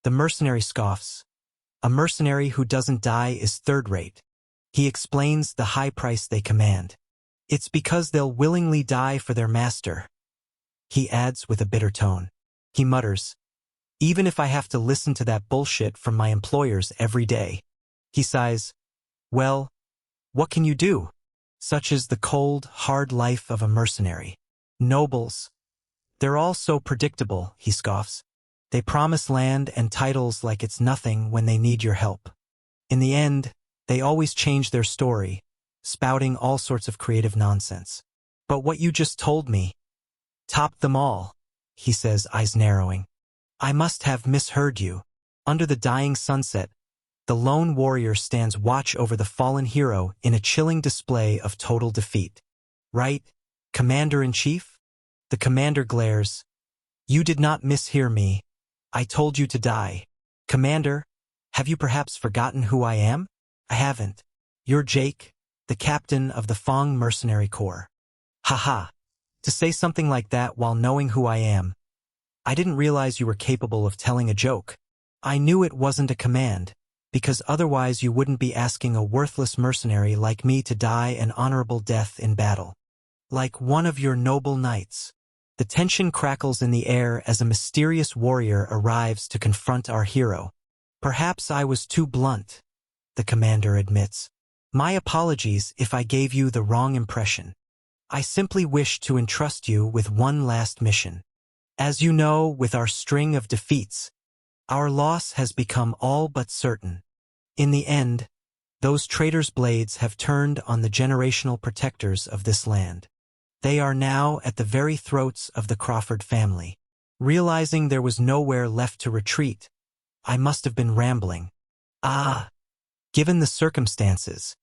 The mercenary scoffs. A mercenary who doesn't die is third-rate. He explains the high price they command. It's because they'll willingly die for their master. He adds with a bitter tone. He mutters, even if I have to listen to that bullshit from my employers every day. He sighs, well, what can you do? Such is the cold, hard life of a mercenary. Nobles. They're all so predictable, he scoffs. They promise land and titles like it's nothing when they need your help. In the end, they always change their story, spouting all sorts of creative nonsense. But what you just told me topped them all, he says, eyes narrowing. I must have misheard you. Under the dying sunset, the lone warrior stands watch over the fallen hero in a chilling display of total defeat. Right, Commander-in-Chief? The commander glares. You did not mishear me. I told you to die. Commander, have you perhaps forgotten who I am? I haven't. You're Jake, the captain of the Fong Mercenary Corps. Haha. To say something like that while knowing who I am. I didn't realize you were capable of telling a joke. I knew it wasn't a command, because otherwise you wouldn't be asking a worthless mercenary like me to die an honorable death in battle. Like one of your noble knights. The tension crackles in the air as a mysterious warrior arrives to confront our hero. Perhaps I was too blunt, the commander admits. My apologies if I gave you the wrong impression. I simply wish to entrust you with one last mission. As you know, with our string of defeats, our loss has become all but certain. In the end, those traitors' blades have turned on the generational protectors of this land. They are now at the very throats of the Crawford family. Realizing there was nowhere left to retreat, I must have been rambling. Given the circumstances.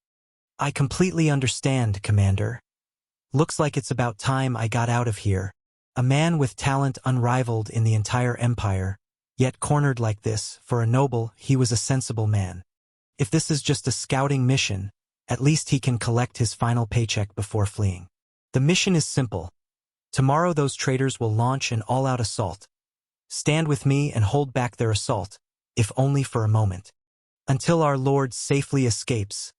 I completely understand, Commander. Looks like it's about time I got out of here. A man with talent unrivaled in the entire empire, yet cornered like this. For a noble, he was a sensible man. If this is just a scouting mission, at least he can collect his final paycheck before fleeing. The mission is simple. Tomorrow those traitors will launch an all-out assault. Stand with me and hold back their assault, if only for a moment. Until our Lord safely escapes.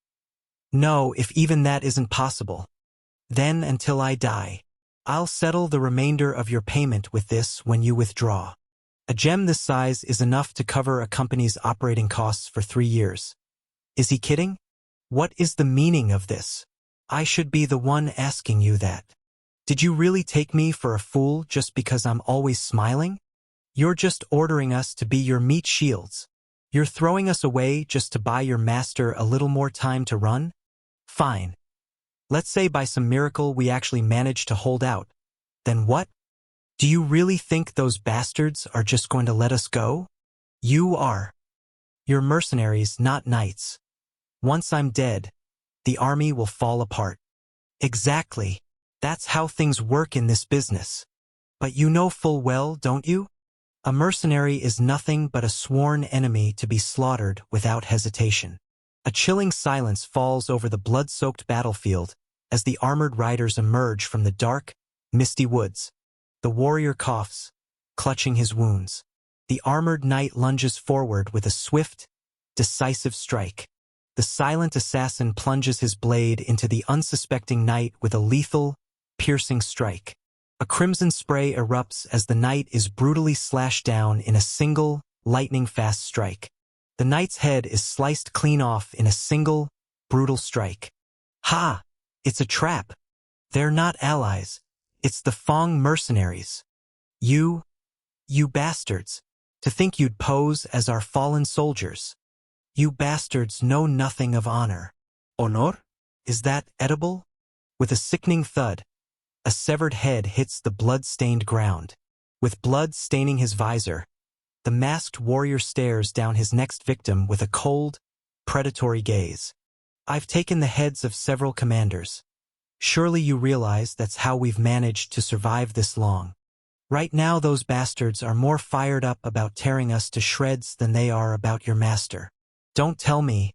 No, if even that isn't possible. Then until I die. I'll settle the remainder of your payment with this when you withdraw. A gem this size is enough to cover a company's operating costs for 3 years. Is he kidding? What is the meaning of this? I should be the one asking you that. Did you really take me for a fool just because I'm always smiling? You're just ordering us to be your meat shields. You're throwing us away just to buy your master a little more time to run? Fine. Let's say by some miracle we actually manage to hold out. Then what? Do you really think those bastards are just going to let us go? You are. You're mercenaries, not knights. Once I'm dead, the army will fall apart. Exactly. That's how things work in this business. But you know full well, don't you? A mercenary is nothing but a sworn enemy to be slaughtered without hesitation. A chilling silence falls over the blood-soaked battlefield as the armored riders emerge from the dark, misty woods. The warrior coughs, clutching his wounds. The armored knight lunges forward with a swift, decisive strike. The silent assassin plunges his blade into the unsuspecting knight with a lethal, piercing strike. A crimson spray erupts as the knight is brutally slashed down in a single, lightning-fast strike. The knight's head is sliced clean off in a single, brutal strike. Ha! It's a trap. They're not allies. It's the Fong mercenaries. You bastards. To think you'd pose as our fallen soldiers. You bastards know nothing of honor. Honor? Is that edible? With a sickening thud, a severed head hits the blood-stained ground. With blood staining his visor, the masked warrior stares down his next victim with a cold, predatory gaze. I've taken the heads of several commanders. Surely you realize that's how we've managed to survive this long. Right now those bastards are more fired up about tearing us to shreds than they are about your master. Don't tell me,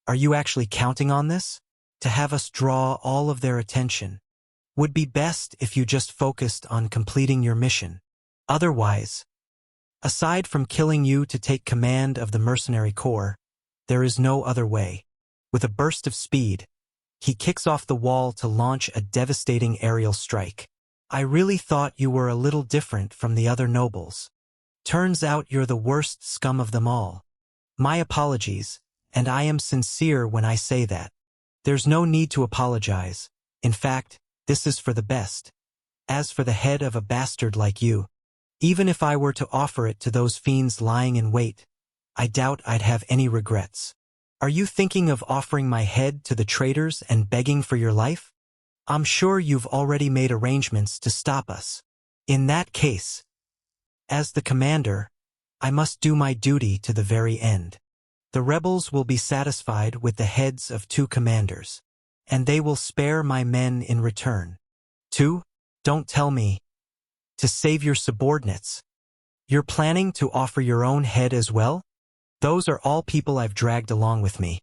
are you actually counting on this? To have us draw all of their attention. Would be best if you just focused on completing your mission. Otherwise, Aside from killing you to take command of the mercenary corps, there is no other way. With a burst of speed, he kicks off the wall to launch a devastating aerial strike. I really thought you were a little different from the other nobles. Turns out you're the worst scum of them all. My apologies, and I am sincere when I say that. There's no need to apologize. In fact, this is for the best. As for the head of a bastard like you, even if I were to offer it to those fiends lying in wait, I doubt I'd have any regrets. Are you thinking of offering my head to the traitors and begging for your life? I'm sure you've already made arrangements to stop us. In that case, as the commander, I must do my duty to the very end. The rebels will be satisfied with the heads of 2 commanders, and they will spare my men in return. 2? Don't tell me. To save your subordinates. You're planning to offer your own head as well? Those are all people I've dragged along with me.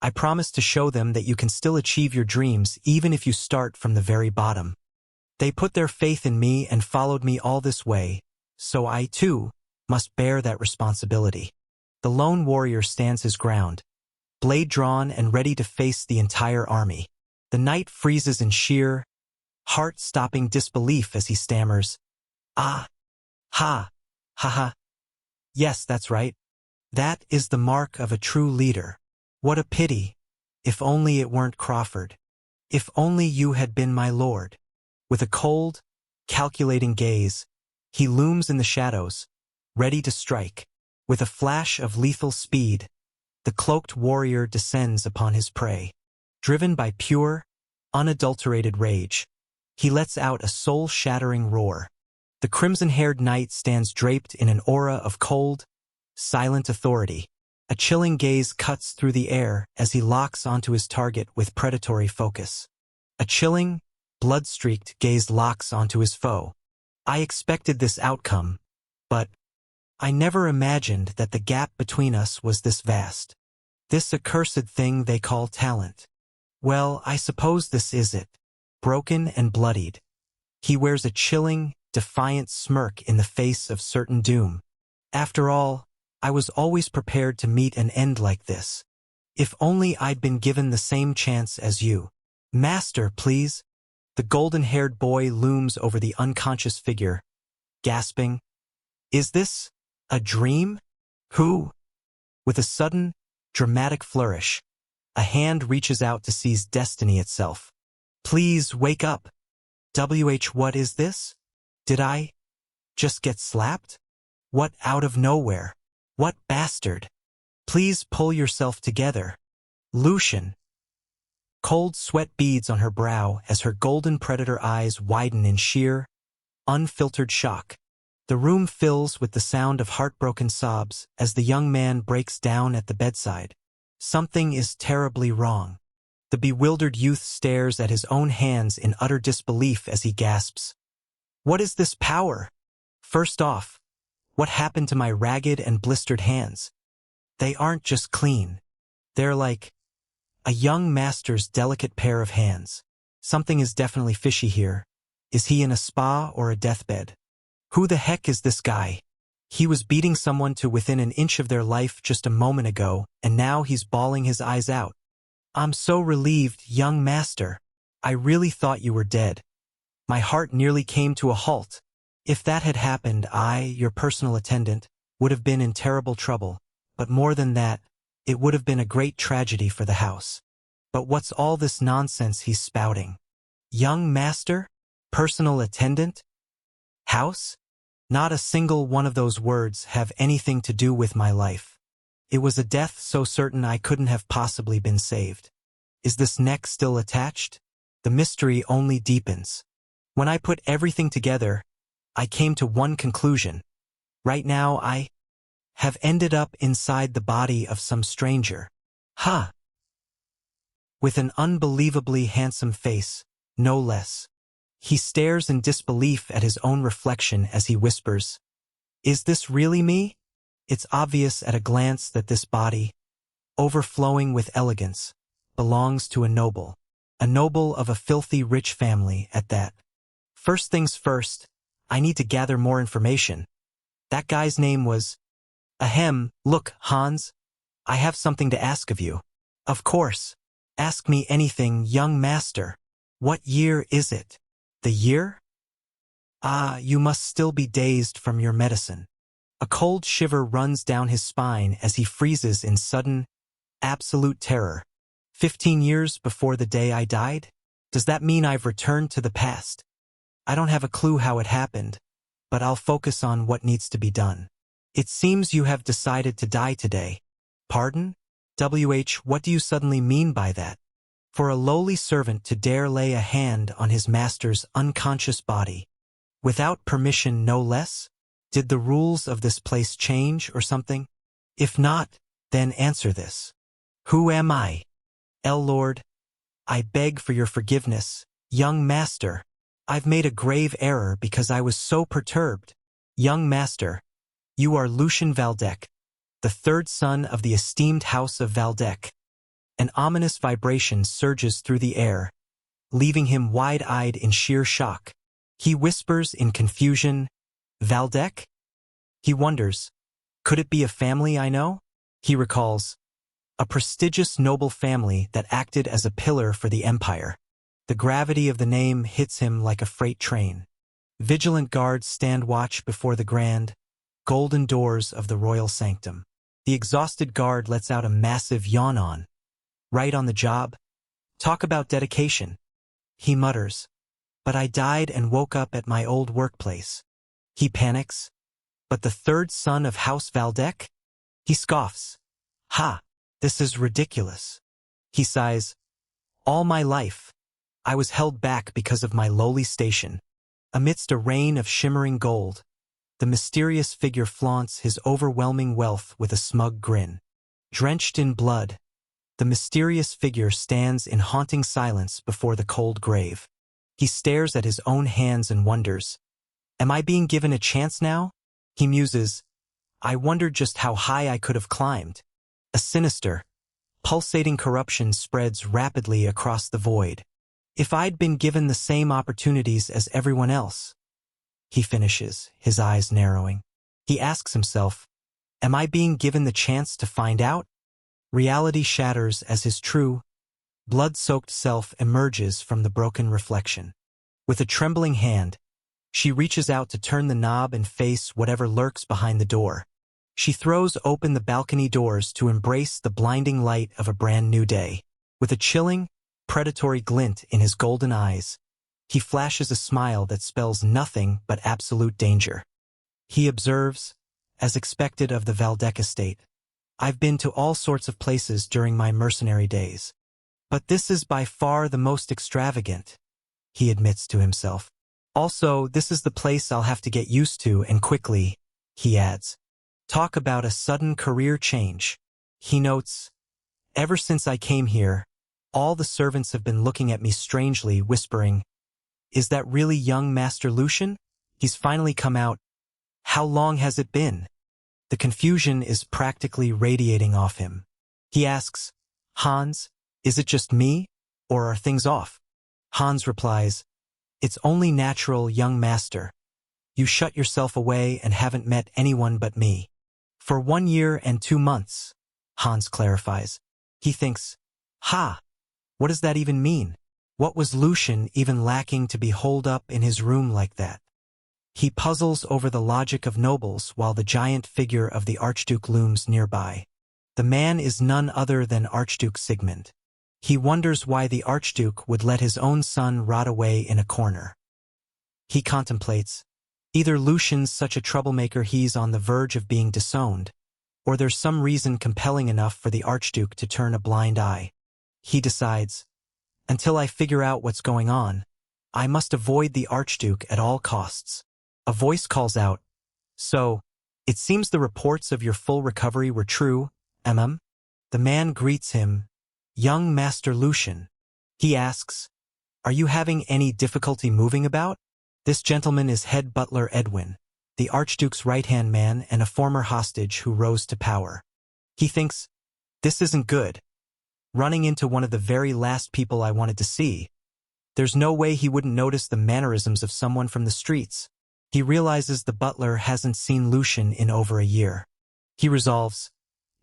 I promise to show them that you can still achieve your dreams even if you start from the very bottom. They put their faith in me and followed me all this way, so I, too, must bear that responsibility. The lone warrior stands his ground, blade drawn and ready to face the entire army. The knight freezes in sheer, heart-stopping disbelief as he stammers, "Ah, ha, ha ha. Yes, that's right. That is the mark of a true leader. What a pity. If only it weren't Crawford. If only you had been my lord." With a cold, calculating gaze, he looms in the shadows, ready to strike. With a flash of lethal speed, the cloaked warrior descends upon his prey. Driven by pure, unadulterated rage, he lets out a soul-shattering roar. The crimson-haired knight stands draped in an aura of cold, silent authority. A chilling gaze cuts through the air as he locks onto his target with predatory focus. A chilling, blood-streaked gaze locks onto his foe. I expected this outcome, but I never imagined that the gap between us was this vast. This accursed thing they call talent. Well, I suppose this is it. Broken and bloodied, he wears a chilling, defiant smirk in the face of certain doom. After all, I was always prepared to meet an end like this. If only I'd been given the same chance as you. Master, please. The golden-haired boy looms over the unconscious figure, gasping, "Is this a dream? Who?" With a sudden, dramatic flourish, a hand reaches out to seize destiny itself. "Please wake up. What is this? Did I just get slapped? What out of nowhere? What bastard? Please pull yourself together. Lucian." Cold sweat beads on her brow as her golden predator eyes widen in sheer, unfiltered shock. The room fills with the sound of heartbroken sobs as the young man breaks down at the bedside. Something is terribly wrong. The bewildered youth stares at his own hands in utter disbelief as he gasps, "What is this power? First off, what happened to my ragged and blistered hands? They aren't just clean. They're like a young master's delicate pair of hands. Something is definitely fishy here. Is he in a spa or a deathbed? Who the heck is this guy? He was beating someone to within an inch of their life just a moment ago, and now he's bawling his eyes out. I'm so relieved, young master. I really thought you were dead. My heart nearly came to a halt. If that had happened, I, your personal attendant, would have been in terrible trouble. But more than that, it would have been a great tragedy for the house. But what's all this nonsense he's spouting? Young master? Personal attendant? House? Not a single one of those words have anything to do with my life. It was a death so certain I couldn't have possibly been saved. Is this neck still attached? The mystery only deepens. When I put everything together, I came to one conclusion. Right now I have ended up inside the body of some stranger. Ha! With an unbelievably handsome face, no less. He stares in disbelief at his own reflection as he whispers, "Is this really me?" It's obvious at a glance that this body, overflowing with elegance, belongs to a noble of a filthy rich family at that. First things first, I need to gather more information. That guy's name was... Ahem, look, Hans. I have something to ask of you. Of course. Ask me anything, young master. What year is it? The year? Ah, you must still be dazed from your medicine. A cold shiver runs down his spine as he freezes in sudden, absolute terror. 15 years before the day I died? Does that mean I've returned to the past? I don't have a clue how it happened, but I'll focus on what needs to be done. It seems you have decided to die today. Pardon? What do you suddenly mean by that? For a lowly servant to dare lay a hand on his master's unconscious body, without permission no less? Did the rules of this place change or something? If not, then answer this. Who am I? Lord, I beg for your forgiveness, young master. I've made a grave error because I was so perturbed. Young master, you are Lucien Valdec, the third son of the esteemed house of Valdec. An ominous vibration surges through the air, leaving him wide-eyed in sheer shock. He whispers in confusion, Valdec? He wonders, could it be a family I know? He recalls, a prestigious noble family that acted as a pillar for the empire. The gravity of the name hits him like a freight train. Vigilant guards stand watch before the grand, golden doors of the royal sanctum. The exhausted guard lets out a massive yawn. Right on the job? Talk about dedication. He mutters, but I died and woke up at my old workplace. He panics. But the third son of House Valdec? He scoffs. Ha! This is ridiculous. He sighs. All my life, I was held back because of my lowly station. Amidst a rain of shimmering gold, the mysterious figure flaunts his overwhelming wealth with a smug grin. Drenched in blood, the mysterious figure stands in haunting silence before the cold grave. He stares at his own hands and wonders, am I being given a chance now? He muses, I wondered just how high I could have climbed. A sinister, pulsating corruption spreads rapidly across the void. If I'd been given the same opportunities as everyone else. He finishes, his eyes narrowing. He asks himself, am I being given the chance to find out? Reality shatters as his true, blood-soaked self emerges from the broken reflection. With a trembling hand, she reaches out to turn the knob and face whatever lurks behind the door. She throws open the balcony doors to embrace the blinding light of a brand new day. With a chilling, predatory glint in his golden eyes, he flashes a smile that spells nothing but absolute danger. He observes, as expected of the Valdec estate, I've been to all sorts of places during my mercenary days. But this is by far the most extravagant, he admits to himself. Also, this is the place I'll have to get used to and quickly, he adds. Talk about a sudden career change. He notes, ever since I came here, all the servants have been looking at me strangely, whispering, is that really young Master Lucien? He's finally come out. How long has it been? The confusion is practically radiating off him. He asks, Hans, is it just me, or are things off? Hans replies, it's only natural, young master. You shut yourself away and haven't met anyone but me. For 1 year and 2 months, Hans clarifies. He thinks, ha, what does that even mean? What was Lucien even lacking to be holed up in his room like that? He puzzles over the logic of nobles while the giant figure of the Archduke looms nearby. The man is none other than Archduke Sigmund. He wonders why the Archduke would let his own son rot away in a corner. He contemplates, either Lucien's such a troublemaker he's on the verge of being disowned, or there's some reason compelling enough for the Archduke to turn a blind eye. He decides, until I figure out what's going on, I must avoid the Archduke at all costs. A voice calls out, so, it seems the reports of your full recovery were true, mm? The man greets him, young Master Lucien. He asks, are you having any difficulty moving about? This gentleman is head butler Edwin, the Archduke's right-hand man and a former hostage who rose to power. He thinks, this isn't good. Running into one of the very last people I wanted to see. There's no way he wouldn't notice the mannerisms of someone from the streets. He realizes the butler hasn't seen Lucian in over a year. He resolves,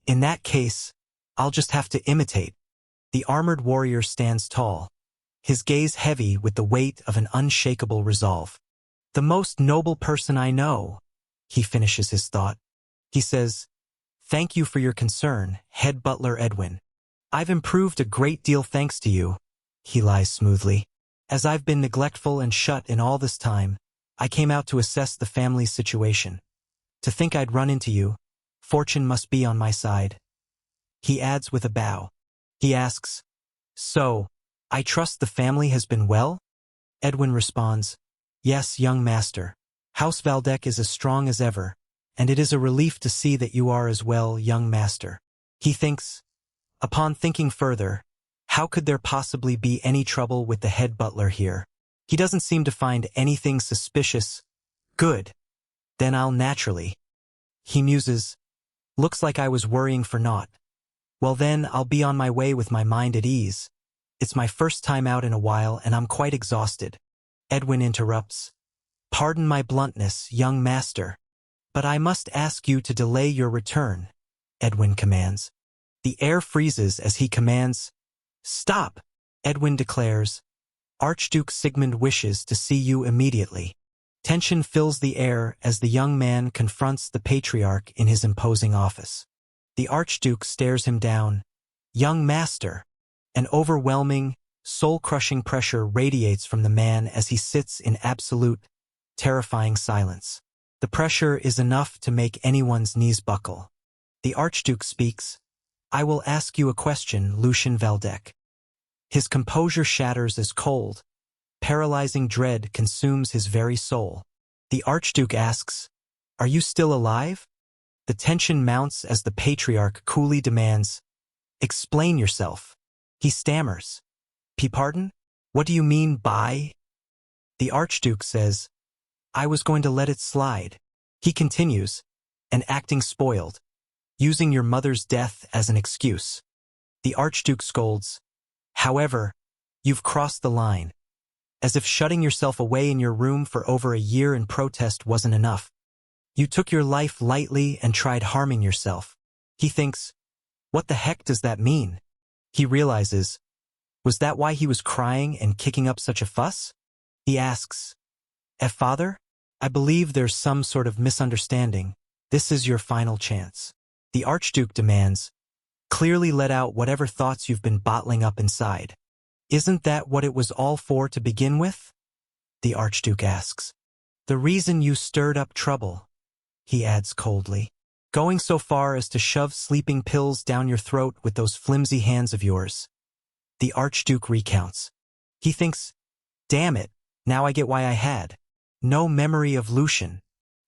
in that case, I'll just have to imitate. The armored warrior stands tall, his gaze heavy with the weight of an unshakable resolve. The most noble person I know, he finishes his thought. He says, thank you for your concern, head butler Edwin. I've improved a great deal thanks to you. He lies smoothly. As I've been neglectful and shut in all this time, I came out to assess the family's situation. To think I'd run into you, fortune must be on my side. He adds with a bow. He asks, so, I trust the family has been well? Edwin responds, yes, young master. House Valdec is as strong as ever, and it is a relief to see that you are as well, young master. He thinks, upon thinking further, how could there possibly be any trouble with the head butler here? He doesn't seem to find anything suspicious. Good. Then I'll naturally. He muses, looks like I was worrying for naught. Well then, I'll be on my way with my mind at ease. It's my first time out in a while and I'm quite exhausted. Edwin interrupts. Pardon my bluntness, young master. But I must ask you to delay your return, Edwin commands. The air freezes as he commands. Stop, Edwin declares. Archduke Sigmund wishes to see you immediately. Tension fills the air as the young man confronts the patriarch in his imposing office. The Archduke stares him down. Young master. An overwhelming, soul-crushing pressure radiates from the man as he sits in absolute, terrifying silence. The pressure is enough to make anyone's knees buckle. The Archduke speaks. I will ask you a question, Lucian Valdec. His composure shatters as cold. Paralyzing dread consumes his very soul. The Archduke asks, are you still alive? The tension mounts as the patriarch coolly demands, explain yourself. He stammers. Pardon? What do you mean by? The Archduke says, I was going to let it slide. He continues, and acting spoiled, using your mother's death as an excuse. The Archduke scolds, however, you've crossed the line. As if shutting yourself away in your room for over a year in protest wasn't enough. You took your life lightly and tried harming yourself. He thinks, what the heck does that mean? He realizes, was that why he was crying and kicking up such a fuss? He asks, father? I believe there's some sort of misunderstanding. This is your final chance. The Archduke demands, clearly let out whatever thoughts you've been bottling up inside. Isn't that what it was all for to begin with? The Archduke asks. The reason you stirred up trouble, he adds coldly, going so far as to shove sleeping pills down your throat with those flimsy hands of yours. The Archduke recounts. He thinks, damn it, now I get why I had no memory of Lucian.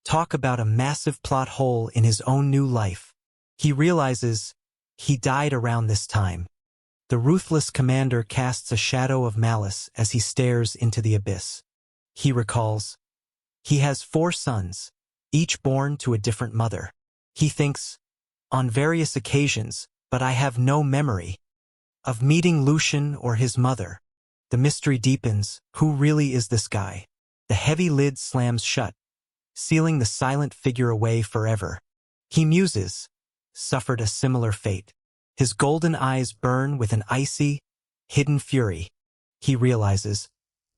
Talk about a massive plot hole in his own new life. He realizes he died around this time. The ruthless commander casts a shadow of malice as he stares into the abyss. He recalls, he has 4 sons, each born to a different mother. He thinks, on various occasions, but I have no memory of meeting Lucian or his mother. The mystery deepens. Who really is this guy? The heavy lid slams shut, sealing the silent figure away forever. He muses, suffered a similar fate. His golden eyes burn with an icy, hidden fury. He realizes,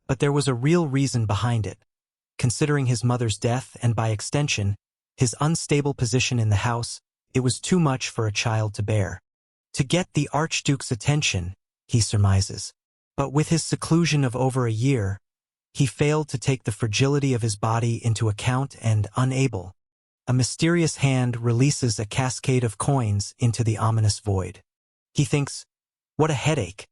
but there was a real reason behind it. Considering his mother's death and, by extension, his unstable position in the house, it was too much for a child to bear. To get the Archduke's attention, he surmises. But with his seclusion of over a year, he failed to take the fragility of his body into account and, unable, a mysterious hand releases a cascade of coins into the ominous void. He thinks, what a headache.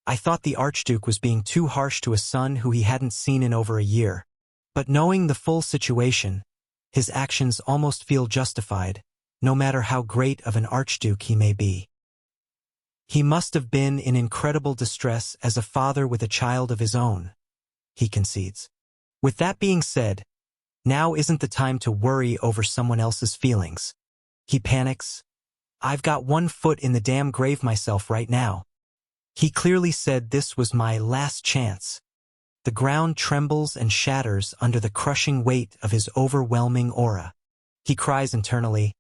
I thought the Archduke was being too harsh to a son who he hadn't seen in over a year. But knowing the full situation, his actions almost feel justified, no matter how great of an Archduke he may be. He must have been in incredible distress as a father with a child of his own, he concedes. With that being said, now isn't the time to worry over someone else's feelings. He panics. I've got 1 foot in the damn grave myself right now. He clearly said this was my last chance. The ground trembles and shatters under the crushing weight of his overwhelming aura. He cries internally,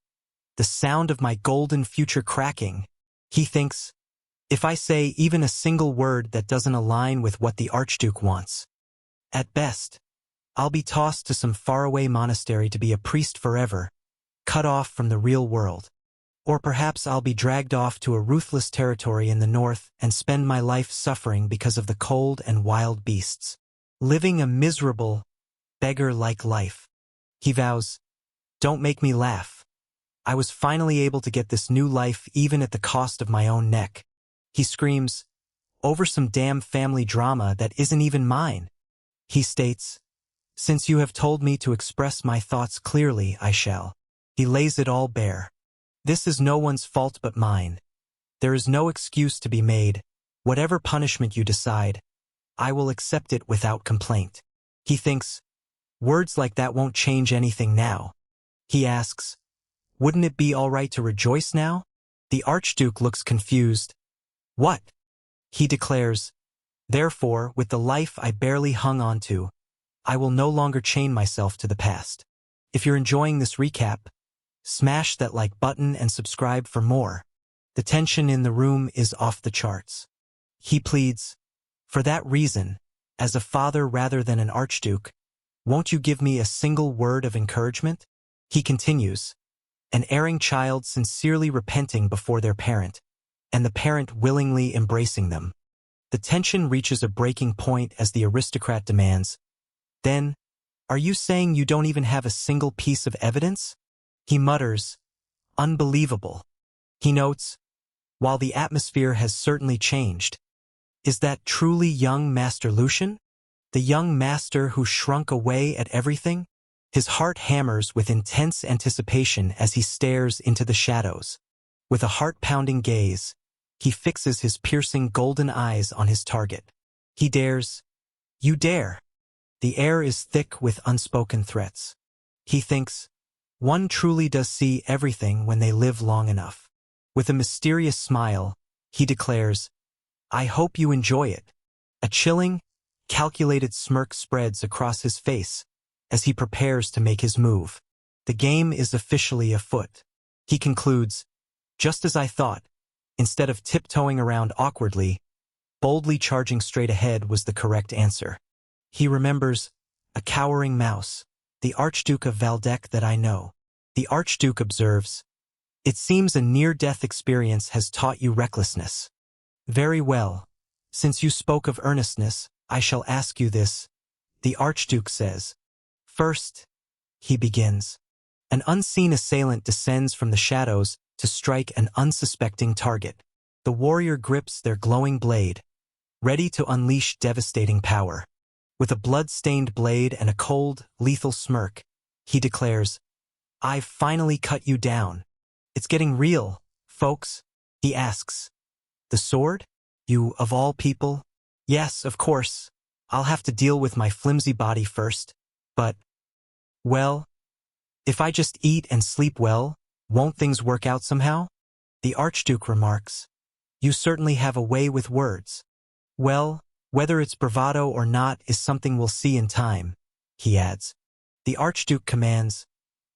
"The sound of my golden future cracking." He thinks, if I say even a single word that doesn't align with what the Archduke wants, at best, I'll be tossed to some faraway monastery to be a priest forever, cut off from the real world. Or perhaps I'll be dragged off to a ruthless territory in the north and spend my life suffering because of the cold and wild beasts, living a miserable, beggar-like life. He vows, "Don't make me laugh. I was finally able to get this new life even at the cost of my own neck." He screams, "Over some damn family drama that isn't even mine." He states, "Since you have told me to express my thoughts clearly, I shall." He lays it all bare. "This is no one's fault but mine. There is no excuse to be made. Whatever punishment you decide, I will accept it without complaint." He thinks, words like that won't change anything now. He asks, "Wouldn't it be all right to rejoice now?" The Archduke looks confused. "What?" He declares, "Therefore, with the life I barely hung on to, I will no longer chain myself to the past." If you're enjoying this recap, smash that like button and subscribe for more. The tension in the room is off the charts. He pleads, "For that reason, as a father rather than an archduke, won't you give me a single word of encouragement?" He continues, "An erring child sincerely repenting before their parent, and the parent willingly embracing them." The tension reaches a breaking point as the aristocrat demands, "Then, are you saying you don't even have a single piece of evidence?" He mutters, "Unbelievable." He notes, "While the atmosphere has certainly changed, is that truly young Master Lucian? The young master who shrunk away at everything?" His heart hammers with intense anticipation as he stares into the shadows. With a heart-pounding gaze, he fixes his piercing golden eyes on his target. He dares. You dare. The air is thick with unspoken threats. He thinks, one truly does see everything when they live long enough. With a mysterious smile, he declares, "I hope you enjoy it." A chilling, calculated smirk spreads across his face as he prepares to make his move. The game is officially afoot. He concludes, "Just as I thought, instead of tiptoeing around awkwardly, boldly charging straight ahead was the correct answer." He remembers, "A cowering mouse, the Archduke of Valdec that I know." The Archduke observes, "It seems a near-death experience has taught you recklessness." "Very well. Since you spoke of earnestness, I shall ask you this," the Archduke says. "First," he begins, "an unseen assailant descends from the shadows to strike an unsuspecting target. The warrior grips their glowing blade, ready to unleash devastating power. With a blood-stained blade and a cold, lethal smirk, he declares, 'I've finally cut you down. It's getting real, folks.' He asks, 'The sword? You, of all people?' 'Yes, of course. I'll have to deal with my flimsy body first. But, well, if I just eat and sleep well, won't things work out somehow?' The Archduke remarks, 'You certainly have a way with words.' 'Well, whether it's bravado or not is something we'll see in time,' he adds. The Archduke commands,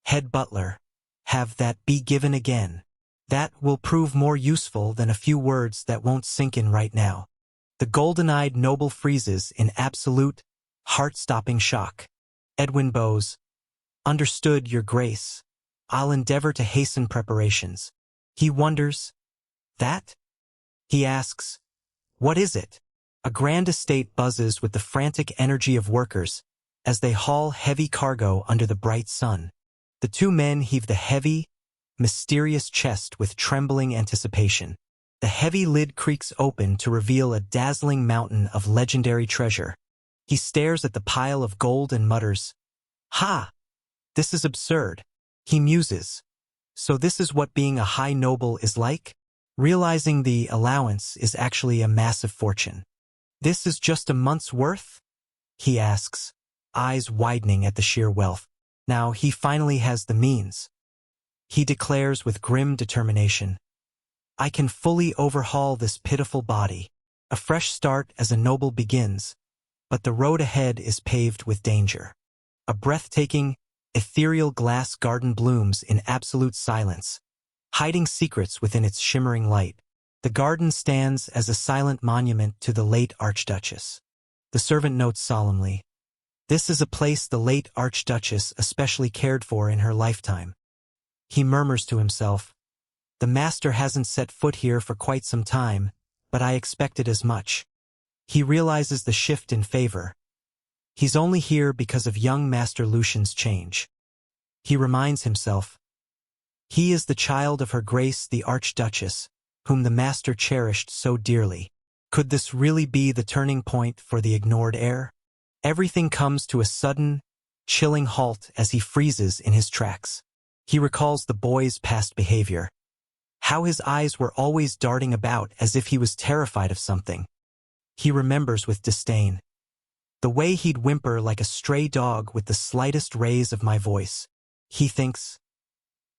'Head butler, have that be given again. That will prove more useful than a few words that won't sink in right now.' The golden-eyed noble freezes in absolute, heart-stopping shock. Edwin bows, 'Understood, Your Grace. I'll endeavor to hasten preparations.' He wonders, 'That?' He asks, 'What is it?' A grand estate buzzes with the frantic energy of workers as they haul heavy cargo under the bright sun. The two men heave the heavy, mysterious chest with trembling anticipation. The heavy lid creaks open to reveal a dazzling mountain of legendary treasure. He stares at the pile of gold and mutters, 'Ha! This is absurd.' He muses, 'So this is what being a high noble is like?' Realizing the allowance is actually a massive fortune. 'This is just a month's worth?' he asks, eyes widening at the sheer wealth. Now he finally has the means. He declares with grim determination, 'I can fully overhaul this pitiful body. A fresh start as a noble begins. but the road ahead is paved with danger. A breathtaking, ethereal glass garden blooms in absolute silence, hiding secrets within its shimmering light. The garden stands as a silent monument to the late Archduchess. The servant notes solemnly, "This is a place the late Archduchess especially cared for in her lifetime." He murmurs to himself, "The master hasn't set foot here for quite some time, but I expected as much." He realizes the shift in favor. He's only here because of young Master Lucian's change. He reminds himself, he is the child of Her Grace the Archduchess, whom the master cherished so dearly. Could this really be the turning point for the ignored heir? Everything comes to a sudden, chilling halt as he freezes in his tracks. He recalls the boy's past behavior. How his eyes were always darting about as if he was terrified of something. He remembers with disdain. The way he'd whimper like a stray dog with the slightest raise of my voice. He thinks.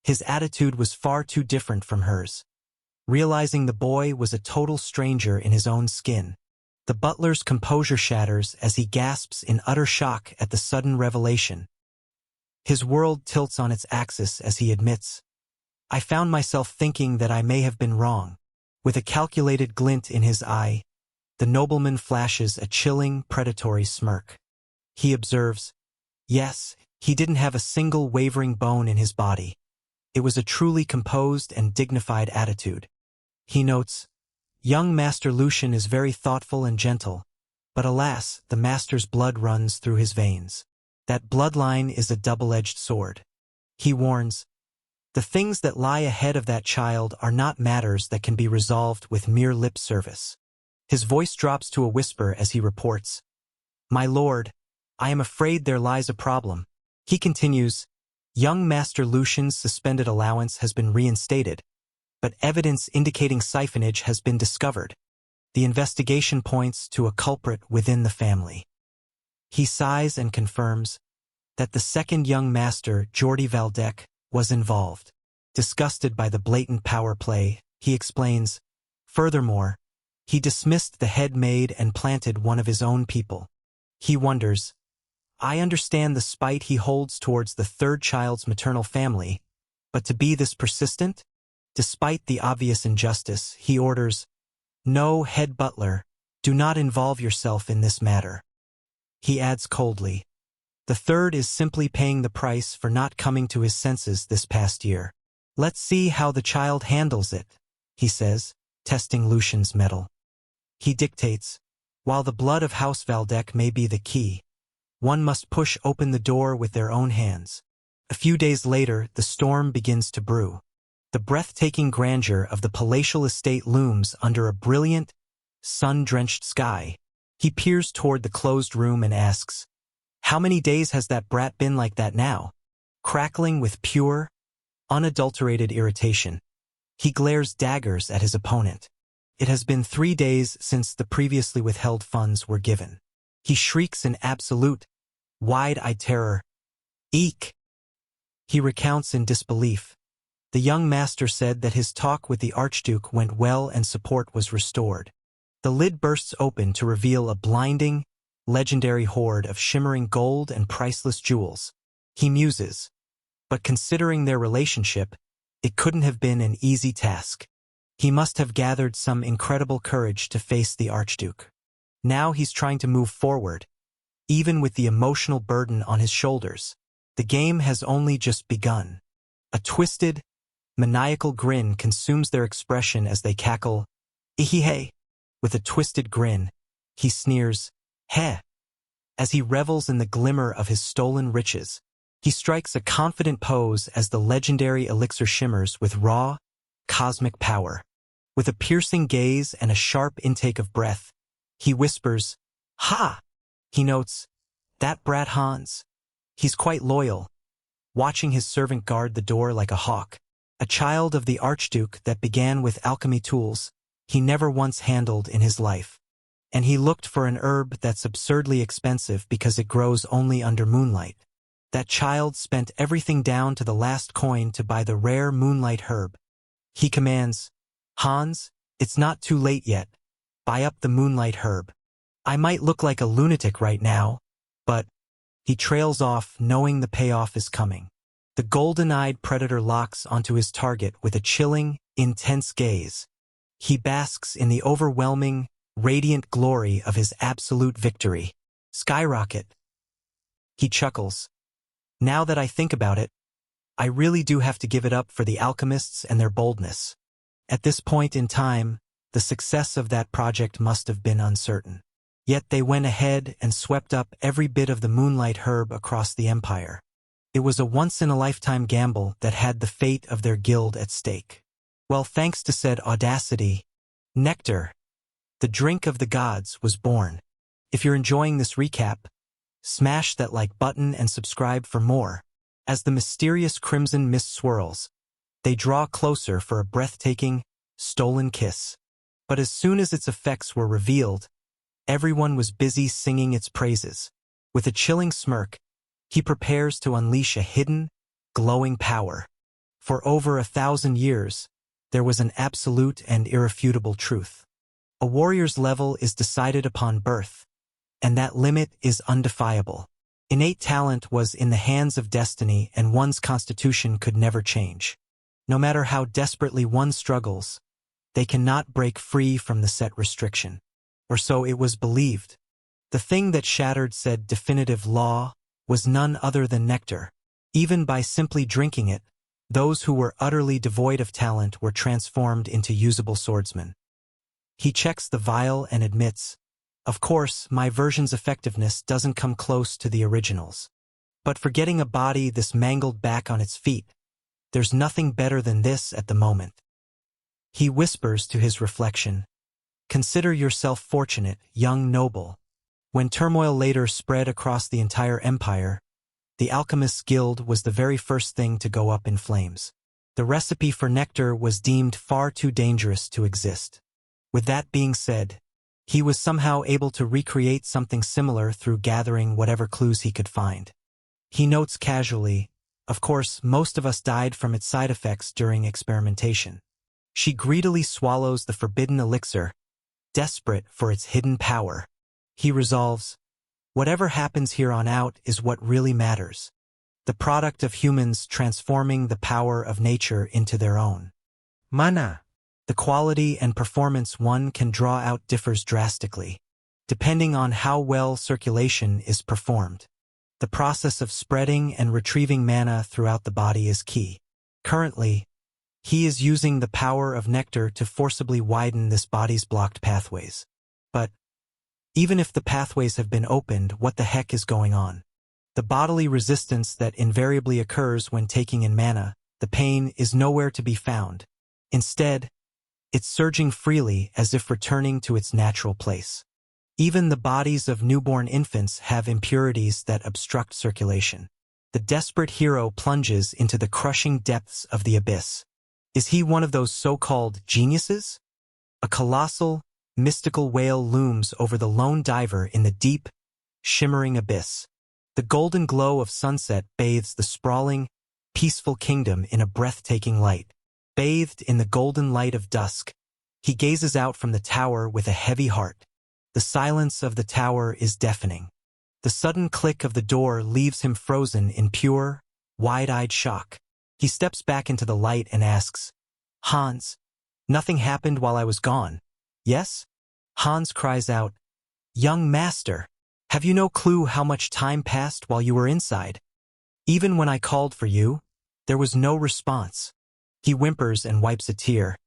His attitude was far too different from hers. Realizing the boy was a total stranger in his own skin. The butler's composure shatters as he gasps in utter shock at the sudden revelation. His world tilts on its axis as he admits, "I found myself thinking that I may have been wrong." With a calculated glint in his eye, the nobleman flashes a chilling, predatory smirk. He observes, yes, he didn't have a single wavering bone in his body. It was a truly composed and dignified attitude. He notes, "Young Master Lucian is very thoughtful and gentle, but alas, the master's blood runs through his veins. That bloodline is a double-edged sword." He warns, "The things that lie ahead of that child are not matters that can be resolved with mere lip service." His voice drops to a whisper as he reports, "My lord, I am afraid there lies a problem." He continues, "Young Master Lucian's suspended allowance has been reinstated, but evidence indicating siphonage has been discovered. The investigation points to a culprit within the family." He sighs and confirms that the second young master, Jordi Valdec, was involved. Disgusted by the blatant power play, he explains, "Furthermore, he dismissed the head maid and planted one of his own people." He wonders, "I understand the spite he holds towards the third child's maternal family, but to be this persistent?" Despite the obvious injustice, he orders, "No, head butler, do not involve yourself in this matter." He adds coldly, "The third is simply paying the price for not coming to his senses this past year. Let's see how the child handles it," he says, testing Lucian's mettle. He dictates, "While the blood of House Valdec may be the key, one must push open the door with their own hands." A few days later, the storm begins to brew. The breathtaking grandeur of the palatial estate looms under a brilliant, sun-drenched sky. He peers toward the closed room and asks, "How many days has that brat been like that now?" Crackling with pure, unadulterated irritation, he glares daggers at his opponent. It has been 3 days since the previously withheld funds were given. He shrieks in absolute, wide-eyed terror, "Eek!" He recounts in disbelief. The young master said that his talk with the Archduke went well and support was restored. The lid bursts open to reveal a blinding, legendary hoard of shimmering gold and priceless jewels. He muses, but considering their relationship, it couldn't have been an easy task. He must have gathered some incredible courage to face the Archduke. Now he's trying to move forward, even with the emotional burden on his shoulders. The game has only just begun. A twisted, maniacal grin consumes their expression as they cackle, "Ihihe." With a twisted grin, he sneers, "Heh." As he revels in the glimmer of his stolen riches, he strikes a confident pose as the legendary elixir shimmers with raw, cosmic power. With a piercing gaze and a sharp intake of breath, he whispers, "Ha!" He notes, "That brat Hans. He's quite loyal," watching his servant guard the door like a hawk. A child of the Archduke that began with alchemy tools he never once handled in his life. And he looked for an herb that's absurdly expensive because it grows only under moonlight. That child spent everything down to the last coin to buy the rare moonlight herb. He commands, "Hans, it's not too late yet. Buy up the moonlight herb." I might look like a lunatic right now, but he trails off knowing the payoff is coming. The golden-eyed predator locks onto his target with a chilling, intense gaze. He basks in the overwhelming, radiant glory of his absolute victory. Skyrocket. He chuckles. Now that I think about it, I really do have to give it up for the alchemists and their boldness. At this point in time, the success of that project must have been uncertain. Yet they went ahead and swept up every bit of the moonlight herb across the empire. It was a once-in-a-lifetime gamble that had the fate of their guild at stake. Well, thanks to said audacity, nectar, the drink of the gods, was born. If you're enjoying this recap, smash that like button and subscribe for more. As the mysterious crimson mist swirls, they draw closer for a breathtaking, stolen kiss. But as soon as its effects were revealed, everyone was busy singing its praises. With a chilling smirk, he prepares to unleash a hidden, glowing power. For over 1,000 years, there was an absolute and irrefutable truth. A warrior's level is decided upon birth, and that limit is undefiable. Innate talent was in the hands of destiny, and one's constitution could never change. No matter how desperately one struggles, they cannot break free from the set restriction. Or so it was believed. The thing that shattered said definitive law was none other than nectar. Even by simply drinking it, those who were utterly devoid of talent were transformed into usable swordsmen. He checks the vial and admits, "Of course, my version's effectiveness doesn't come close to the original's. But for getting a body this mangled back on its feet, there's nothing better than this at the moment." He whispers to his reflection, "Consider yourself fortunate, young noble." When turmoil later spread across the entire empire, the Alchemists' Guild was the very first thing to go up in flames. The recipe for nectar was deemed far too dangerous to exist. With that being said, he was somehow able to recreate something similar through gathering whatever clues he could find. He notes casually, "Of course, most of us died from its side effects during experimentation." She greedily swallows the forbidden elixir, desperate for its hidden power. He resolves, "Whatever happens here on out is what really matters. The product of humans transforming the power of nature into their own." Mana. The quality and performance one can draw out differs drastically, depending on how well circulation is performed. The process of spreading and retrieving mana throughout the body is key. Currently, he is using the power of nectar to forcibly widen this body's blocked pathways. But even if the pathways have been opened, what the heck is going on? The bodily resistance that invariably occurs when taking in mana, the pain, is nowhere to be found. Instead, it's surging freely as if returning to its natural place. Even the bodies of newborn infants have impurities that obstruct circulation. The desperate hero plunges into the crushing depths of the abyss. Is he one of those so-called geniuses? A colossal, mystical whale looms over the lone diver in the deep, shimmering abyss. The golden glow of sunset bathes the sprawling, peaceful kingdom in a breathtaking light. Bathed in the golden light of dusk, he gazes out from the tower with a heavy heart. The silence of the tower is deafening. The sudden click of the door leaves him frozen in pure, wide-eyed shock. He steps back into the light and asks, "Hans, nothing happened while I was gone, yes?" Hans cries out, "Young master, have you no clue how much time passed while you were inside? Even when I called for you, there was no response." He whimpers and wipes a tear.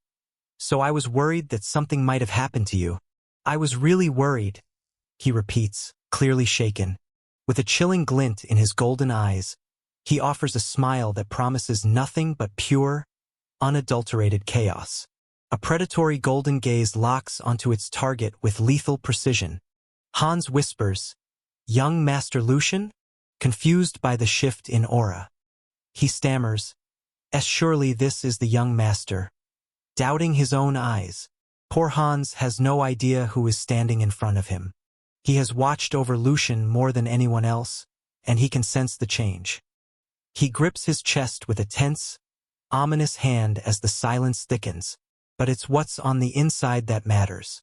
"So I was worried that something might have happened to you. I was really worried," he repeats, clearly shaken. With a chilling glint in his golden eyes, he offers a smile that promises nothing but pure, unadulterated chaos. A predatory golden gaze locks onto its target with lethal precision. Hans whispers, "Young Master Lucian?" confused by the shift in aura. He stammers, "Surely this is the young master." Doubting his own eyes, poor Hans has no idea who is standing in front of him. He has watched over Lucian more than anyone else, and he can sense the change. He grips his chest with a tense, ominous hand as the silence thickens, but it's what's on the inside that matters.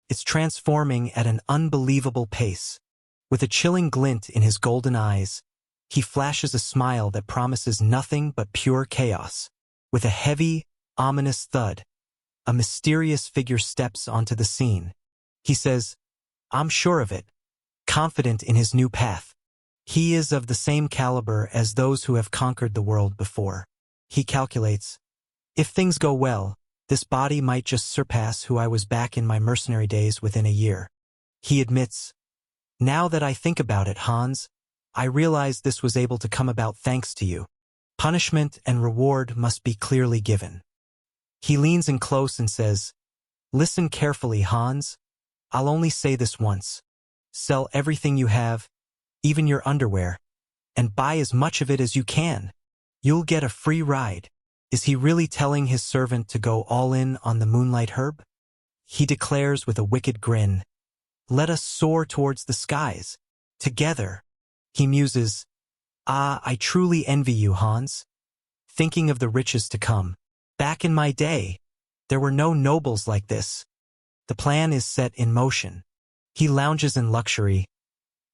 It's transforming at an unbelievable pace. With a chilling glint in his golden eyes, he flashes a smile that promises nothing but pure chaos. With a heavy, ominous thud, a mysterious figure steps onto the scene. He says, "I'm sure of it," confident in his new path. He is of the same caliber as those who have conquered the world before. He calculates, if things go well, this body might just surpass who I was back in my mercenary days within a year. He admits, "Now that I think about it, Hans, I realize this was able to come about thanks to you. Punishment and reward must be clearly given." He leans in close and says, "Listen carefully, Hans. I'll only say this once. Sell everything you have, even your underwear, and buy as much of it as you can. You'll get a free ride." Is he really telling his servant to go all in on the moonlight herb? He declares with a wicked grin, "Let us soar towards the skies. Together." He muses, "Ah, I truly envy you, Hans. Thinking of the riches to come. Back in my day, there were no nobles like this." The plan is set in motion. He lounges in luxury.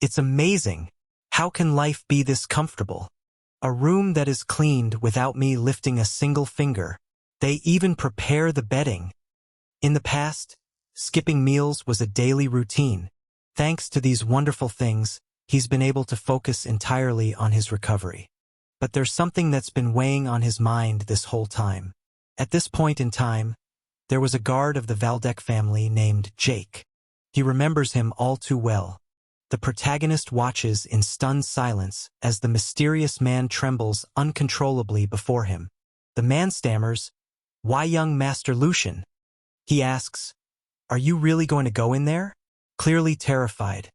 It's amazing. How can life be this comfortable? A room that is cleaned without me lifting a single finger. They even prepare the bedding. In the past, skipping meals was a daily routine. Thanks to these wonderful things, he's been able to focus entirely on his recovery. But there's something that's been weighing on his mind this whole time. At this point in time, there was a guard of the Valdec family named Jake. He remembers him all too well. The protagonist watches in stunned silence as the mysterious man trembles uncontrollably before him. The man stammers, "Why, young Master Lucian?" He asks, "Are you really going to go in there?" Clearly terrified.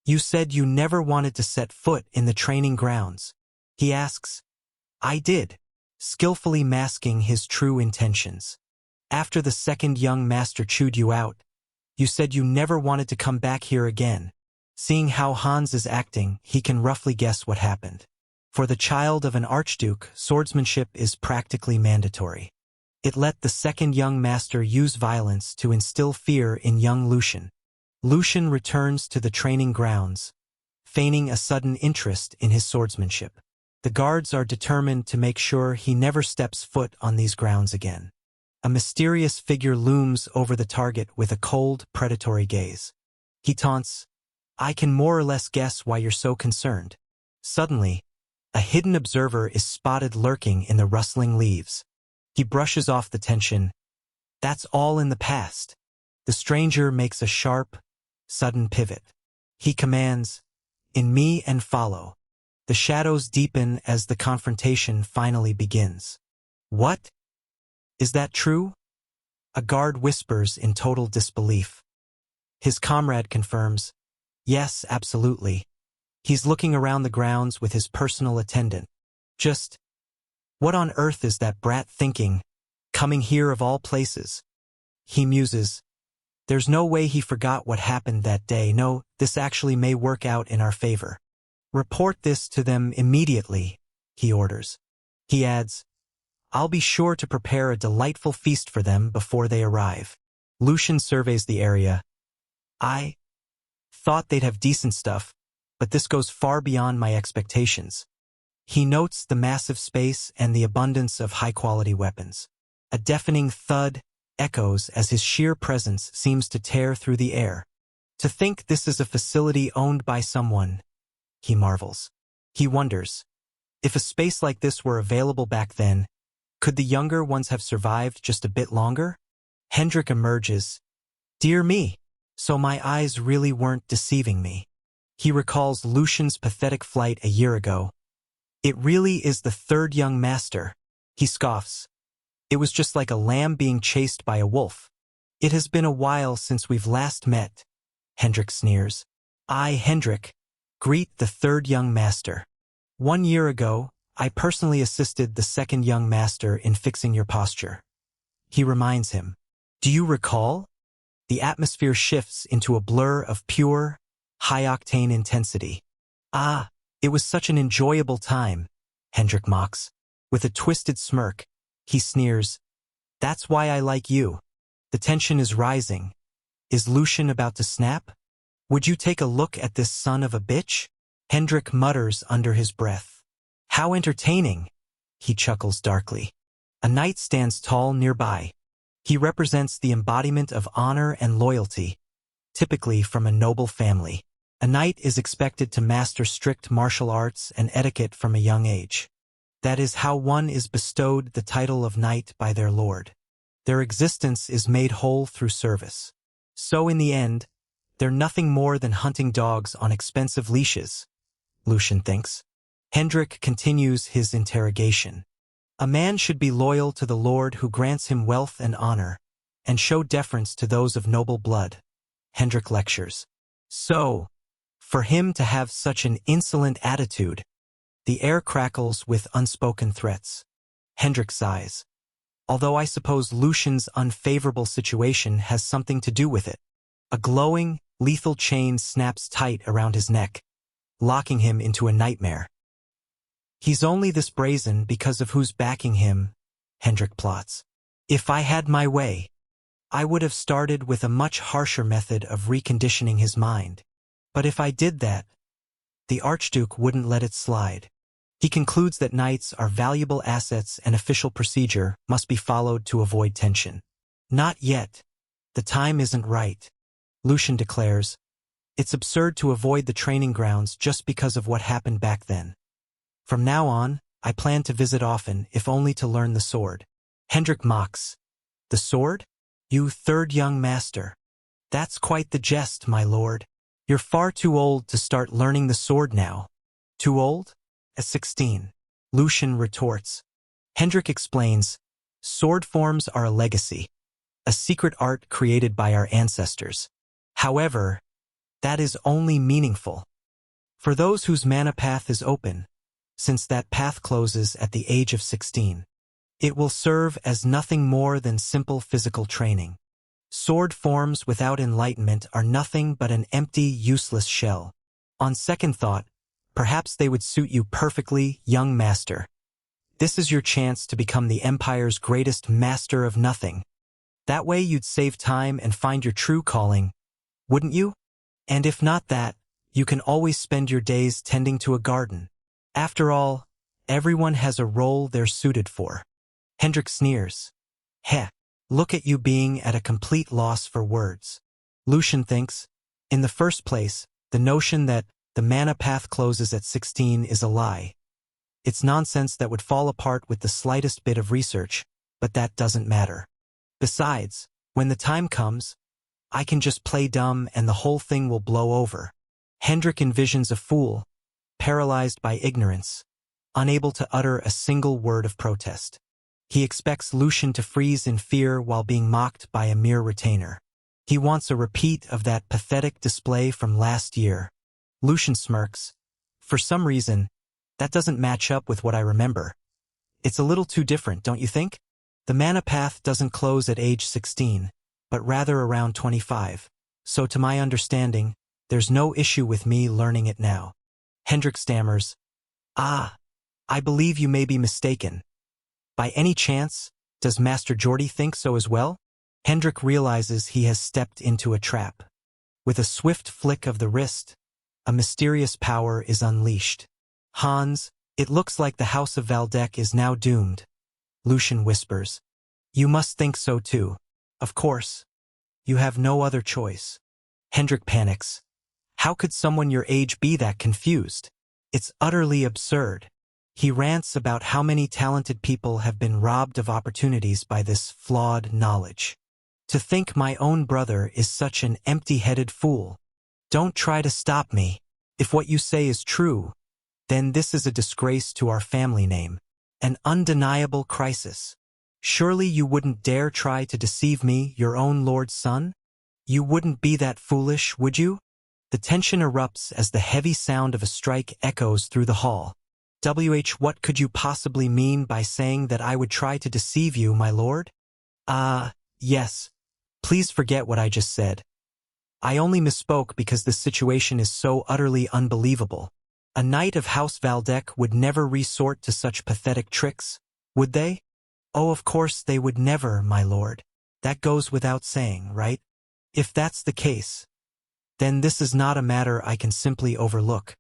"You said you never wanted to set foot in the training grounds." He asks, "I did," skillfully masking his true intentions. "After the second young master chewed you out, you said you never wanted to come back here again." Seeing how Hans is acting, he can roughly guess what happened. For the child of an archduke, swordsmanship is practically mandatory. It let the second young master use violence to instill fear in young Lucian. Lucian returns to the training grounds, feigning a sudden interest in his swordsmanship. The guards are determined to make sure he never steps foot on these grounds again. A mysterious figure looms over the target with a cold, predatory gaze. He taunts, "I can more or less guess why you're so concerned." Suddenly, a hidden observer is spotted lurking in the rustling leaves. He brushes off the tension. That's all in the past. The stranger makes a sharp, sudden pivot. He commands, "In me and follow." The shadows deepen as the confrontation finally begins. "What? Is that true?" A guard whispers in total disbelief. His comrade confirms, "Yes, absolutely." He's looking around the grounds with his personal attendant. Just, what on earth is that brat thinking, coming here of all places? He muses, "There's no way he forgot what happened that day. No, this actually may work out in our favor. Report this to them immediately," he orders. He adds, "I'll be sure to prepare a delightful feast for them before they arrive." Lucian surveys the area. "I thought they'd have decent stuff, but this goes far beyond my expectations." He notes the massive space and the abundance of high-quality weapons. A deafening thud echoes as his sheer presence seems to tear through the air. To think this is a facility owned by someone, he marvels. He wonders, if a space like this were available back then, could the younger ones have survived just a bit longer? Hendrik emerges. "Dear me. So my eyes really weren't deceiving me." He recalls Lucian's pathetic flight a year ago. "It really is the third young master." He scoffs. "It was just like a lamb being chased by a wolf." "It has been a while since we've last met," Hendrik sneers. "I, Hendrik, greet the third young master. 1 year ago, I personally assisted the second young master in fixing your posture." He reminds him. "Do you recall?" The atmosphere shifts into a blur of pure, high-octane intensity. "Ah, it was such an enjoyable time," Hendrik mocks. With a twisted smirk, he sneers, "That's why I like you." The tension is rising. Is Lucian about to snap? Would you take a look at this son of a bitch? Hendrik mutters under his breath. How entertaining, he chuckles darkly. A knight stands tall nearby. He represents the embodiment of honor and loyalty, typically from a noble family. A knight is expected to master strict martial arts and etiquette from a young age. That is how one is bestowed the title of knight by their lord. Their existence is made whole through service. So in the end, they're nothing more than hunting dogs on expensive leashes, Lucian thinks. Hendrik continues his interrogation. A man should be loyal to the Lord who grants him wealth and honor, and show deference to those of noble blood, Hendrik lectures. So, for him to have such an insolent attitude, the air crackles with unspoken threats. Hendrik sighs. Although I suppose Lucian's unfavorable situation has something to do with it. A glowing, lethal chain snaps tight around his neck, locking him into a nightmare. He's only this brazen because of who's backing him, Hendrik plots. If I had my way, I would have started with a much harsher method of reconditioning his mind. But if I did that, the Archduke wouldn't let it slide. He concludes that knights are valuable assets and official procedure must be followed to avoid tension. Not yet. The time isn't right, Lucian declares. It's absurd to avoid the training grounds just because of what happened back then. From now on, I plan to visit often, if only to learn the sword. Hendrik mocks. The sword? You third young master. That's quite the jest, my lord. You're far too old to start learning the sword now. Too old? At 16. Lucian retorts. Hendrik explains, sword forms are a legacy, a secret art created by our ancestors. However, that is only meaningful for those whose mana path is open, since that path closes at the age of 16. It will serve as nothing more than simple physical training. Sword forms without enlightenment are nothing but an empty, useless shell. On second thought, perhaps they would suit you perfectly, young master. This is your chance to become the Empire's greatest master of nothing. That way you'd save time and find your true calling, wouldn't you? And if not that, you can always spend your days tending to a garden. After all, everyone has a role they're suited for. Hendrik sneers. Heh, look at you being at a complete loss for words. Lucian thinks, in the first place, the notion that the mana path closes at 16 is a lie. It's nonsense that would fall apart with the slightest bit of research, but that doesn't matter. Besides, when the time comes, I can just play dumb and the whole thing will blow over. Hendrik envisions a fool, paralyzed by ignorance, unable to utter a single word of protest. He expects Lucian to freeze in fear while being mocked by a mere retainer. He wants a repeat of that pathetic display from last year. Lucian smirks. For some reason, that doesn't match up with what I remember. It's a little too different, don't you think? The mana path doesn't close at age 16, but rather around 25. So to my understanding, there's no issue with me learning it now. Hendrik stammers. Ah, I believe you may be mistaken. By any chance, does Master Geordie think so as well? Hendrik realizes he has stepped into a trap. With a swift flick of the wrist, a mysterious power is unleashed. Hans, it looks like the House of Valdec is now doomed. Lucian whispers. You must think so too. Of course. You have no other choice. Hendrik panics. How could someone your age be that confused? It's utterly absurd. He rants about how many talented people have been robbed of opportunities by this flawed knowledge. To think my own brother is such an empty-headed fool. Don't try to stop me. If what you say is true, then this is a disgrace to our family name. An undeniable crisis. Surely you wouldn't dare try to deceive me, your own lord's son? You wouldn't be that foolish, would you? The tension erupts as the heavy sound of a strike echoes through the hall. What could you possibly mean by saying that I would try to deceive you, my lord? Yes. Please forget what I just said. I only misspoke because this situation is so utterly unbelievable. A knight of House Valdec would never resort to such pathetic tricks, would they? Oh, of course they would never, my lord. That goes without saying, right? If that's the case, then this is not a matter I can simply overlook.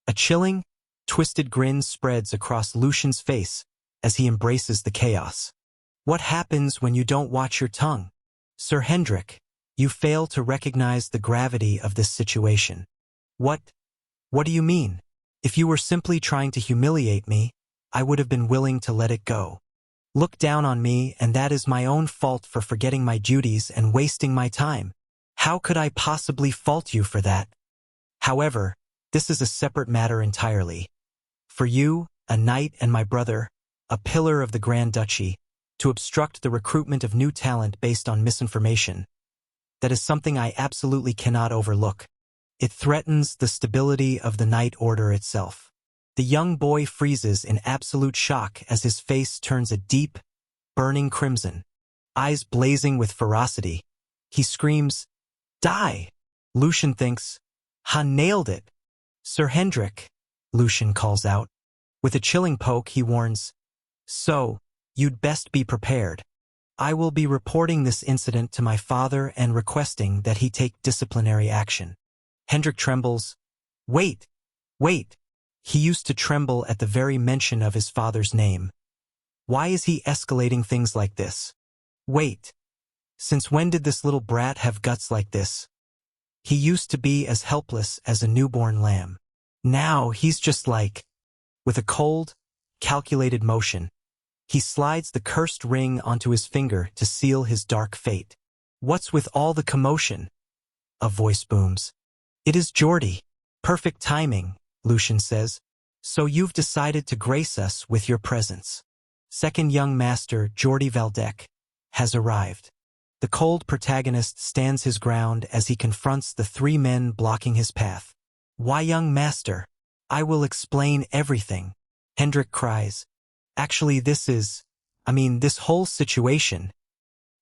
A chilling, twisted grin spreads across Lucian's face as he embraces the chaos. What happens when you don't watch your tongue? Sir Hendrik, you fail to recognize the gravity of this situation. What do you mean? If you were simply trying to humiliate me, I would have been willing to let it go. Look down on me, and that is my own fault for forgetting my duties and wasting my time. How could I possibly fault you for that? However, this is a separate matter entirely. For you, a knight and my brother, a pillar of the Grand Duchy, to obstruct the recruitment of new talent based on misinformation, that is something I absolutely cannot overlook. It threatens the stability of the Knight Order itself. The young boy freezes in absolute shock as his face turns a deep, burning crimson. Eyes blazing with ferocity, he screams, "Die!" Lucian thinks, "Ha, nailed it!" "Sir Hendrik," Lucian calls out. With a chilling poke, he warns, "So, you'd best be prepared. I will be reporting this incident to my father and requesting that he take disciplinary action." Hendrik trembles. Wait! He used to tremble at the very mention of his father's name. Why is he escalating things like this? Wait. Since when did this little brat have guts like this? He used to be as helpless as a newborn lamb. Now he's just like... With a cold, calculated motion, he slides the cursed ring onto his finger to seal his dark fate. "What's with all the commotion?" A voice booms. "It is Geordie." "Perfect timing," Lucian says. "So you've decided to grace us with your presence." Second young master, Geordie Valdec, has arrived. The cold protagonist stands his ground as he confronts the three men blocking his path. "Why, young master? I will explain everything," Hendrik cries. "Actually, this whole situation..."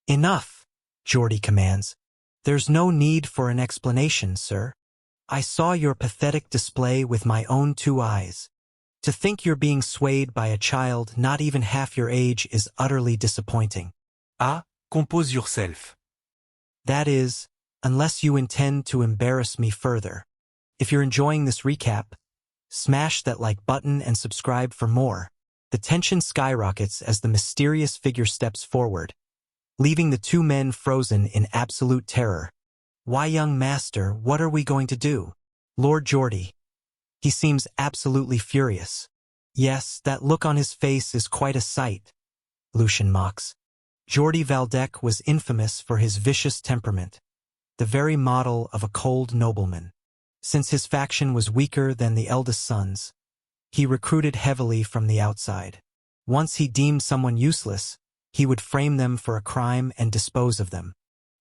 "Enough," Geordie commands. "There's no need for an explanation, sir. I saw your pathetic display with my own two eyes. To think you're being swayed by a child not even half your age is utterly disappointing." Compose yourself. That is, unless you intend to embarrass me further. If you're enjoying this recap, smash that like button and subscribe for more. The tension skyrockets as the mysterious figure steps forward, leaving the two men frozen in absolute terror. "Why, young master, what are we going to do?" Lord Geordie. He seems absolutely furious. "Yes, that look on his face is quite a sight," Lucian mocks. Geordie Valdec was infamous for his vicious temperament, the very model of a cold nobleman. Since his faction was weaker than the eldest son's, he recruited heavily from the outside. Once he deemed someone useless, he would frame them for a crime and dispose of them.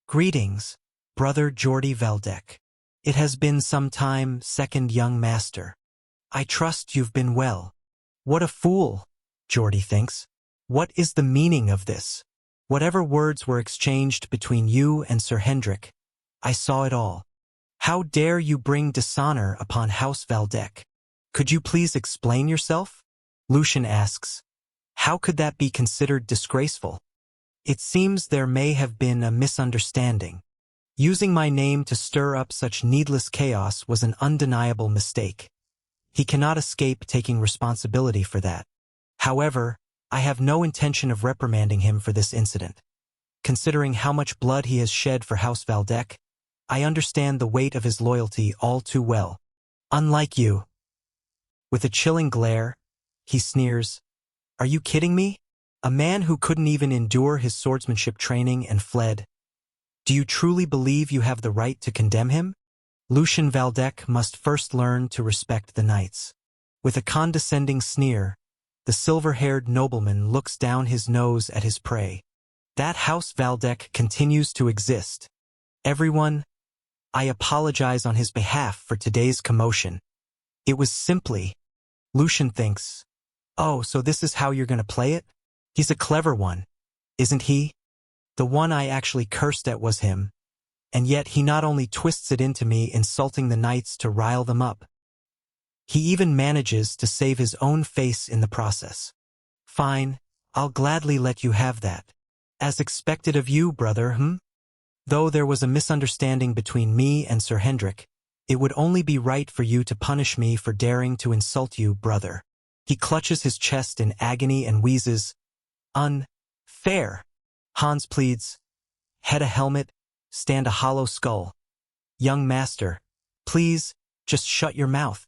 "Greetings, brother Geordie Valdec. It has been some time, second young master. I trust you've been well." What a fool, Geordie thinks. What is the meaning of this? Whatever words were exchanged between you and Sir Hendrik, I saw it all. How dare you bring dishonor upon House Valdec? Could you please explain yourself? Lucian asks. How could that be considered disgraceful? It seems there may have been a misunderstanding. Using my name to stir up such needless chaos was an undeniable mistake. He cannot escape taking responsibility for that. However, I have no intention of reprimanding him for this incident. Considering how much blood he has shed for House Valdec, I understand the weight of his loyalty all too well. Unlike you. With a chilling glare, he sneers, "Are you kidding me? A man who couldn't even endure his swordsmanship training and fled. Do you truly believe you have the right to condemn him? Lucian Valdec must first learn to respect the knights." With a condescending sneer, the silver-haired nobleman looks down his nose at his prey. That House Valdec continues to exist. Everyone, I apologize on his behalf for today's commotion. It was simply... Lucian thinks, "Oh, so this is how you're going to play it? He's a clever one, isn't he? The one I actually cursed at was him. And yet he not only twists it into me insulting the knights to rile them up, he even manages to save his own face in the process. Fine, I'll gladly let you have that. As expected of you, brother, Though there was a misunderstanding between me and Sir Hendrik, it would only be right for you to punish me for daring to insult you, brother. He clutches his chest in agony and wheezes, "Unfair." Hans pleads, "Head a helmet, stand a hollow skull. Young master, please, just shut your mouth.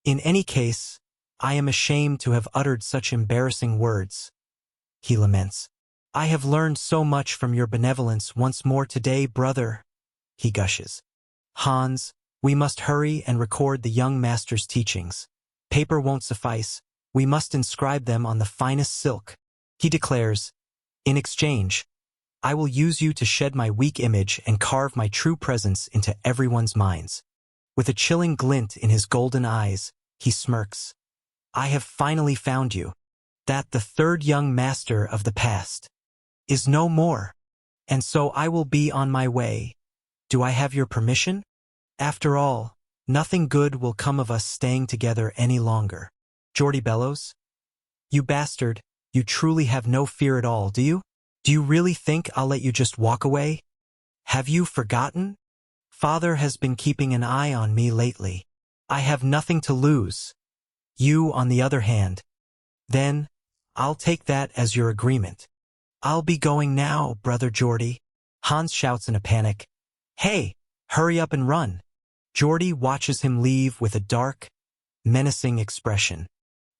In any case, I am ashamed to have uttered such embarrassing words." He laments. "I have learned so much from your benevolence once more today, brother," he gushes. "Hans, we must hurry and record the young master's teachings. Paper won't suffice. We must inscribe them on the finest silk." He declares, "In exchange, I will use you to shed my weak image and carve my true presence into everyone's minds." With a chilling glint in his golden eyes, he smirks. "I have finally found you. That the third young master of the past is no more, and so I will be on my way. Do I have your permission? After all, nothing good will come of us staying together any longer." Geordie bellows. "You bastard, you truly have no fear at all, do you? Do you really think I'll let you just walk away? Have you forgotten? Father has been keeping an eye on me lately. I have nothing to lose. You, on the other hand. Then, I'll take that as your agreement. I'll be going now, brother Geordie." Hans shouts in a panic, "Hey, hurry up and run." Geordie watches him leave with a dark, menacing expression.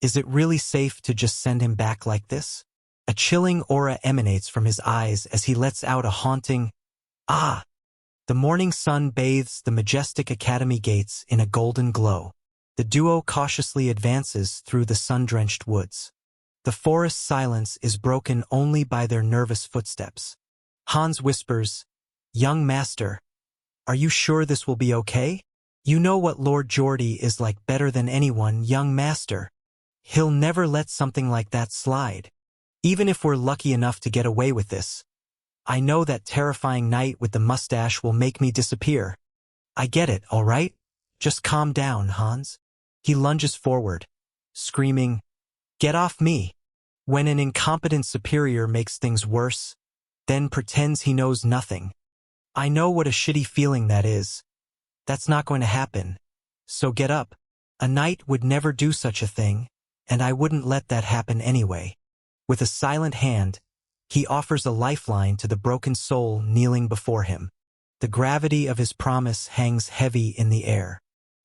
Is it really safe to just send him back like this? A chilling aura emanates from his eyes as he lets out a haunting, "Ah!" The morning sun bathes the majestic academy gates in a golden glow. The duo cautiously advances through the sun-drenched woods. The forest silence is broken only by their nervous footsteps. Hans whispers, "Young master, are you sure this will be okay? You know what Lord Geordie is like better than anyone, young master. He'll never let something like that slide. Even if we're lucky enough to get away with this, I know that terrifying knight with the mustache will make me disappear. I get it, all right? Just calm down, Hans." He lunges forward, screaming, "Get off me!" When an incompetent superior makes things worse, then pretends he knows nothing. I know what a shitty feeling that is. That's not going to happen. So get up. A knight would never do such a thing, and I wouldn't let that happen anyway. With a silent hand, he offers a lifeline to the broken soul kneeling before him. The gravity of his promise hangs heavy in the air.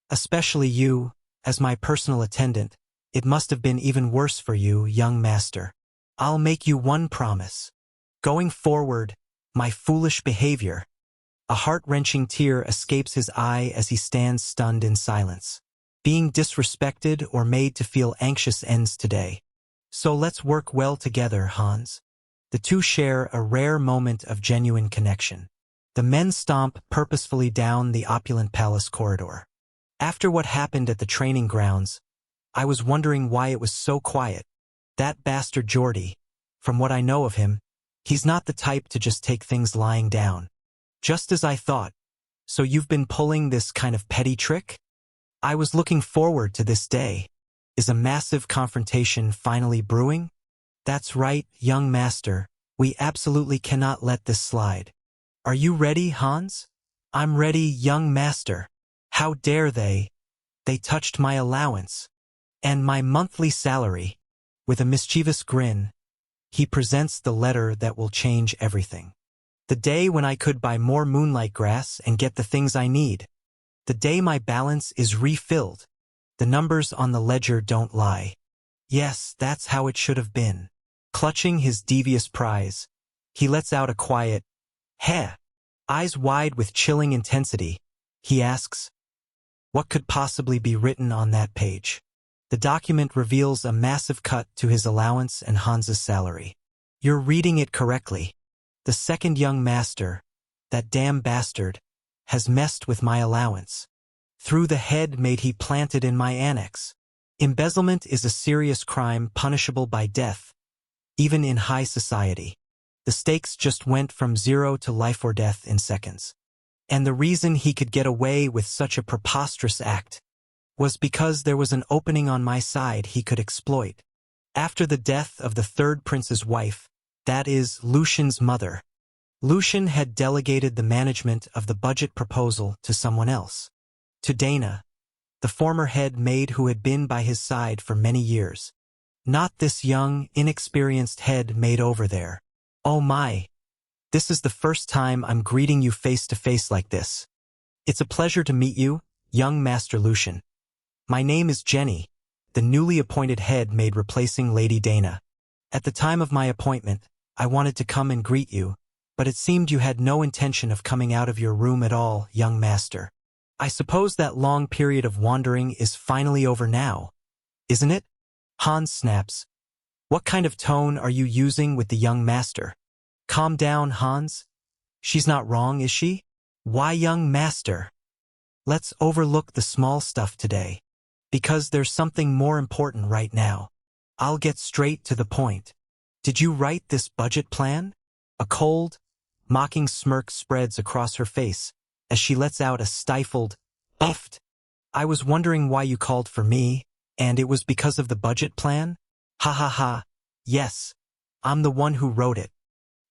"Especially you, as my personal attendant, it must have been even worse for you, young master. I'll make you one promise. Going forward, my foolish behavior." A heart-wrenching tear escapes his eye as he stands stunned in silence. Being disrespected or made to feel anxious ends today. So let's work well together, Hans. The two share a rare moment of genuine connection. The men stomp purposefully down the opulent palace corridor. After what happened at the training grounds, I was wondering why it was so quiet. That bastard Geordie, from what I know of him, he's not the type to just take things lying down. Just as I thought. So you've been pulling this kind of petty trick? I was looking forward to this day. Is a massive confrontation finally brewing? That's right, young master. We absolutely cannot let this slide. Are you ready, Hans? I'm ready, young master. How dare they? They touched my allowance. And my monthly salary. With a mischievous grin, he presents the letter that will change everything. The day when I could buy more moonlight grass and get the things I need. The day my balance is refilled. The numbers on the ledger don't lie. Yes, that's how it should have been. Clutching his devious prize, he lets out a quiet, "Heh." Eyes wide with chilling intensity, he asks, "What could possibly be written on that page?" The document reveals a massive cut to his allowance and Hans's salary. You're reading it correctly. The second young master, that damn bastard, has messed with my allowance. Through the head made he planted in my annex. Embezzlement is a serious crime punishable by death, even in high society. The stakes just went from 0 to life or death in seconds. And the reason he could get away with such a preposterous act was because there was an opening on my side he could exploit. After the death of the third prince's wife, that is, Lucian's mother, Lucian had delegated the management of the budget proposal to someone else. To Dana, the former head maid who had been by his side for many years. Not this young, inexperienced head maid over there. Oh my! This is the first time I'm greeting you face to face like this. It's a pleasure to meet you, young Master Lucian. My name is Jenny, the newly appointed head maid replacing Lady Dana. At the time of my appointment, I wanted to come and greet you, but it seemed you had no intention of coming out of your room at all, young master. I suppose that long period of wandering is finally over now, isn't it? Hans snaps. What kind of tone are you using with the young master? Calm down, Hans. She's not wrong, is she? Why, young master? Let's overlook the small stuff today, because there's something more important right now. I'll get straight to the point. Did you write this budget plan? A cold, mocking smirk spreads across her face as she lets out a stifled, "Uffed." I was wondering why you called for me, and it was because of the budget plan? Ha ha ha. Yes, I'm the one who wrote it.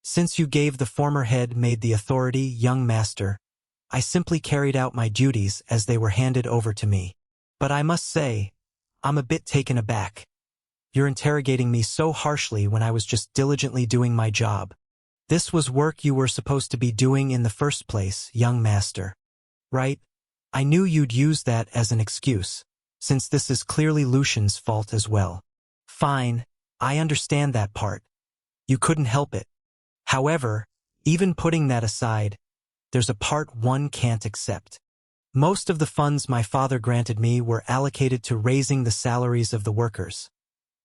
Since you gave the former head maid the authority, young master, I simply carried out my duties as they were handed over to me. But I must say, I'm a bit taken aback. You're interrogating me so harshly when I was just diligently doing my job. This was work you were supposed to be doing in the first place, young master. Right? I knew you'd use that as an excuse, since this is clearly Lucian's fault as well. Fine, I understand that part. You couldn't help it. However, even putting that aside, there's a part one can't accept. Most of the funds my father granted me were allocated to raising the salaries of the workers.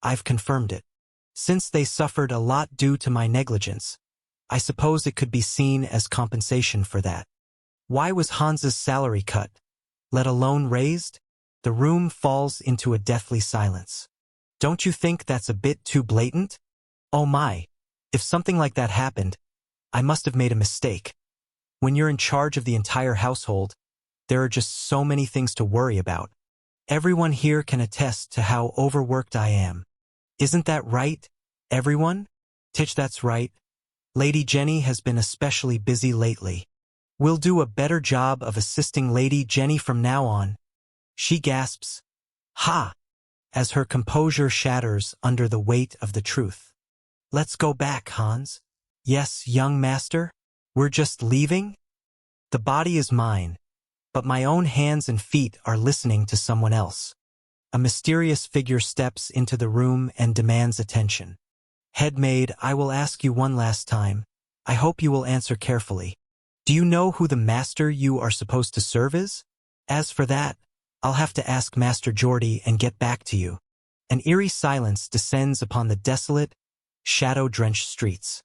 I've confirmed it. Since they suffered a lot due to my negligence, I suppose it could be seen as compensation for that. Why was Hans's salary cut, let alone raised? The room falls into a deathly silence. Don't you think that's a bit too blatant? Oh my, if something like that happened, I must have made a mistake. When you're in charge of the entire household, there are just so many things to worry about. Everyone here can attest to how overworked I am. Isn't that right, everyone? Titch, that's right. Lady Jenny has been especially busy lately. We'll do a better job of assisting Lady Jenny from now on. She gasps, "Ha!" as her composure shatters under the weight of the truth. Let's go back, Hans. Yes, young master? We're just leaving? The body is mine, but my own hands and feet are listening to someone else. A mysterious figure steps into the room and demands attention. Head maid, I will ask you one last time. I hope you will answer carefully. Do you know who the master you are supposed to serve is? As for that, I'll have to ask Master Geordie and get back to you. An eerie silence descends upon the desolate, shadow-drenched streets.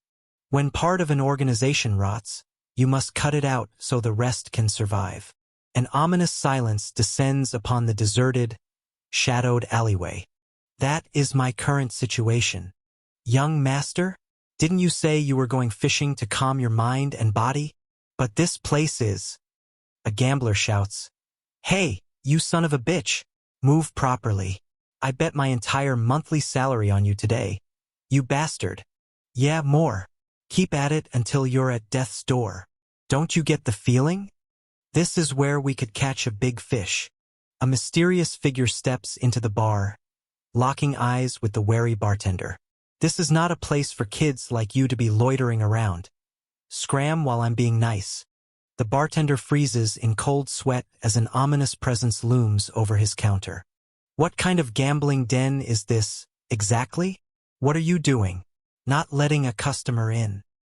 When part of an organization rots, you must cut it out so the rest can survive. An ominous silence descends upon the deserted, shadowed alleyway. That is my current situation. Young master, didn't you say you were going fishing to calm your mind and body? But this place is... A gambler shouts, "Hey, you son of a bitch, move properly. I bet my entire monthly salary on you today. You bastard. Yeah, more. Keep at it until you're at death's door. Don't you get the feeling? This is where we could catch a big fish." A mysterious figure steps into the bar, locking eyes with the wary bartender. This is not a place for kids like you to be loitering around. Scram while I'm being nice. The bartender freezes in cold sweat as an ominous presence looms over his counter. What kind of gambling den is this, exactly? What are you doing? Not letting a customer in.